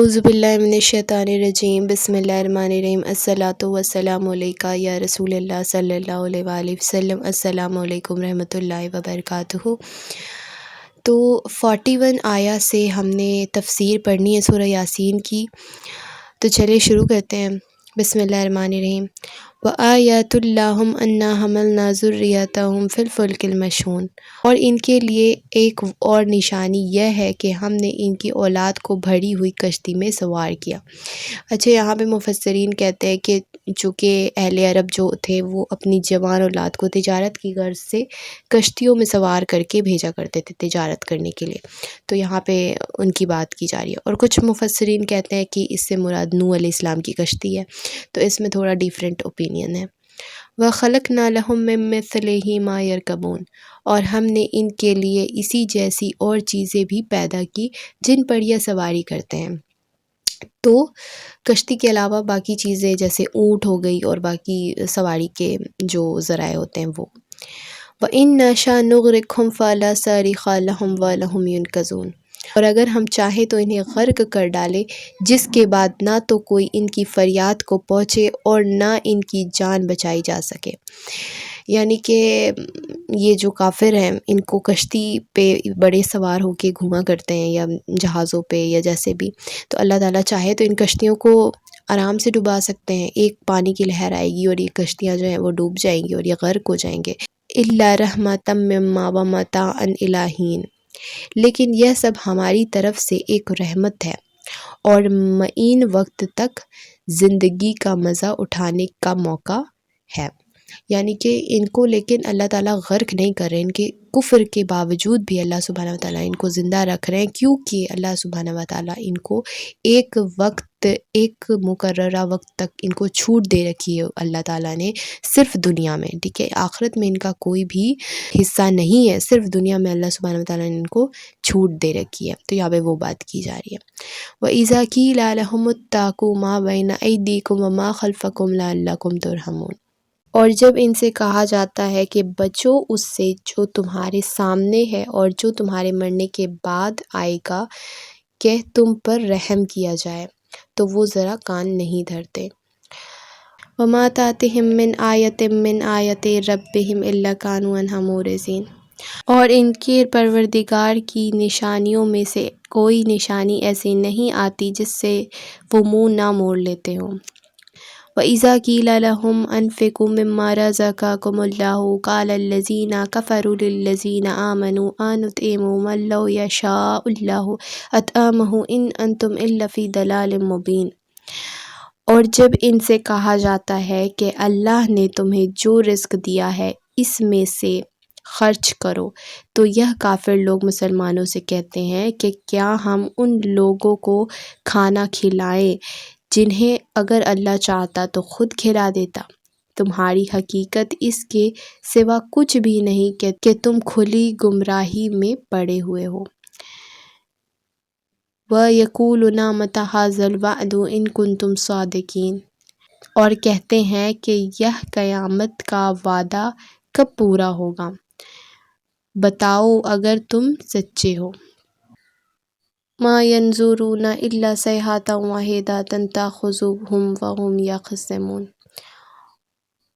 अऊज़ु बिल्लाहि मिनश्शैतानिर्रजीम बिस्मिल्लाहिर्रहमानिर्रहीम अस्सलातु वस्सलामु अलैका या रसूलल्लाह सल्लल्लाहु अलैहि वसल्लम अस्सलामु अलैकुम रहमतुल्लाहि व बरकातुहू। तो 41 आया से हमने तफसीर पढ़नी है सूरह यासीन की। तो चलिए शुरू करते हैं। बिस्मिल्लाहिर्रहमानिर्रहीम व आयातुल लहुम अन्ना हमलना ज़ुर्रियतहुम फिल फुल्किल मशहून। और इनके लिए एक और निशानी यह है कि हमने इनकी औलाद को भरी हुई कश्ती में सवार किया। अच्छा, यहाँ पे मुफस्सरीन कहते हैं कि चूँकि अहले अरब जो थे वो अपनी जवान औलाद को तिजारत की गर्ज से कश्तियों में सवार करके भेजा करते थे तिजारत करने के लिए, तो यहाँ पे उनकी बात की जा रही है। और कुछ मुफस्सरीन कहते हैं कि इससे मुराद नूह अलैहिस्सलाम की कश्ती है, तो इसमें थोड़ा डिफरेंट ओपिनियन है। व खलक़ना लहुम मिन मिस्लिही मा यरकबून। और हमने इनके लिए इसी जैसी और चीज़ें भी पैदा की जिन पर यह सवारी करते हैं। तो कश्ती के अलावा बाकी चीज़ें जैसे ऊँट हो गई और बाकी सवारी के जो ज़राए होते हैं वो। व इन नशा नुग़रिक़हुम फ़ला सारिख़ लहुम व लहुम युनक़ज़ून। और अगर हम चाहें तो इन्हें गर्क कर डालें, जिसके बाद ना तो कोई इनकी फ़रियाद को पहुँचे और ना इनकी जान बचाई जा सके। यानी कि ये जो काफ़िर हैं इनको कश्ती पे बड़े सवार होके घूमा करते हैं या जहाज़ों पे या जैसे भी, तो अल्लाह ताला चाहे तो इन कश्तियों को आराम से डुबा सकते हैं। एक पानी की लहर आएगी और ये कश्तियाँ जो हैं वो डूब जाएंगी और ये गर्क हो जाएंगे। इल्ला रहमतम मिम्मा व मताअन इला हीन। लेकिन यह सब हमारी तरफ से एक रहमत है और मईन वक्त तक ज़िंदगी का मज़ा उठाने का मौका है। यानी कि इनको लेकिन अल्लाह ताला गर्क नहीं कर रहे, इनके कुफ्र के बावजूद भी अल्लाह सुब्हानहू व तआला इनको ज़िंदा रख रहे हैं, क्योंकि अल्लाह सुब्हानहू व तआला इनको एक वक्त, एक मुकर्ररा वक्त तक इनको छूट दे रखी है अल्लाह ताला ने, सिर्फ़ दुनिया में। ठीक है, आखिरत में इनका कोई भी हिस्सा नहीं है, सिर्फ़ दुनिया में अल्लाह सुब्हानहू व तआला ने इनको छूट दे रखी है। तो यहाँ पे वो बात की जा रही है। व इज़ा क़ीला लहुमुत्तक़ू मा बैन अयदीकुम व मा खल्फ़कुम लअल्लकुम तुरहमून। और जब इनसे कहा जाता है कि बचो उससे जो तुम्हारे सामने है और जो तुम्हारे मरने के बाद आएगा, कि तुम पर रहम किया जाए, तो वो ज़रा कान नहीं धरते। वमा तातिहिम मिन आयतिम मिन आयति रब्बिहिम इल्ला कानू अन्हा मुरिज़ीन। और इनके परवरदिगार की निशानियों में से कोई निशानी ऐसी नहीं आती जिससे वो मुँह ना मोड़ लेते हों। व इज़ा क़ीला लहुम अनफ़िक़ू मिम्मा रज़क़कुमुल्लाहु क़ालल्लज़ीना कफ़रू लिल्लज़ीना आमनू अनुत्इमु मन लौ यशाअल्लाहु अतअमहु इन अंतुम इल्ला फ़ी दलालिम मुबीन। और जब इनसे कहा जाता है कि अल्लाह ने तुम्हें जो रिज़्क़ दिया है इसमें से खर्च करो, तो यह काफ़िर लोग मुसलमानों से कहते हैं कि क्या हम उन लोगों को खाना खिलाएं जिन्हें अगर अल्लाह चाहता तो खुद खिला देता। तुम्हारी हकीकत इसके सिवा कुछ भी नहीं कि तुम खुली गुमराही में पड़े हुए हो। व यक़ूलूना मता हाज़ल वअदु इन कुंतुम सादिकीन। और कहते हैं कि यह क़यामत का वादा कब पूरा होगा, बताओ अगर तुम सच्चे हो। मा यंजुरूना इल्ला सयहातन वाहिदतन ताख़ुज़ुहुम व हुम यख़सिमून।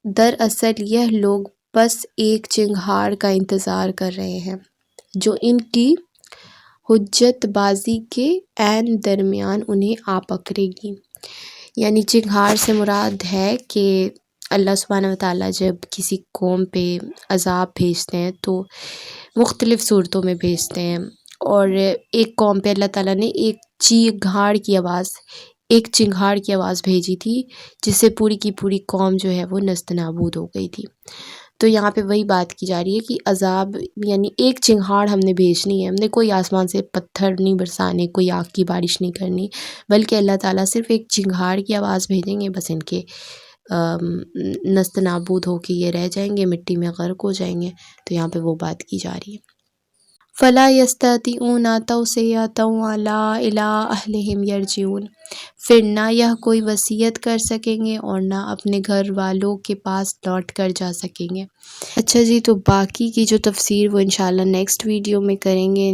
दरअसल यह लोग बस एक चिंगार का इंतज़ार कर रहे हैं जो इनकी हुज्जतबाज़ी के ऐन दरमियान उन्हें आ पकड़ेगी। यानी चिंगार से मुराद है कि अल्लाह सुब्हानहू व तआला जब किसी कौम पे अज़ाब भेजते हैं तो मुख्तलिफ़ सूरतों में भेजते हैं। और एक कौम पे अल्लाह ताला ने एक चिंगार की आवाज़ भेजी थी, जिससे पूरी की पूरी कौम जो है वो नस्तनाबूद हो गई थी। तो यहाँ पे वही बात की जा रही है कि अज़ाब यानी एक चिंगार हमने भेजनी है, हमने कोई आसमान से पत्थर नहीं बरसाने, कोई आग की बारिश नहीं करनी, बल्कि अल्लाह ताला सिर्फ़ एक चिंगार की आवाज़ भेजेंगे, बस इनके नस्तनाबूद होके ये रह जाएंगे, मिट्टी में गर्क हो जाएंगे। तो यहाँ पे वो बात की जा रही है। फ़ला यस्ततिऊना तौसियतन वला इला अहलिहिम यरजिऊन। फिर ना यह कोई वसीयत कर सकेंगे और ना अपने घर वालों के पास लौट कर जा सकेंगे। अच्छा जी, तो बाकी की जो तफसीर वो इंशाल्लाह नेक्स्ट वीडियो में करेंगे।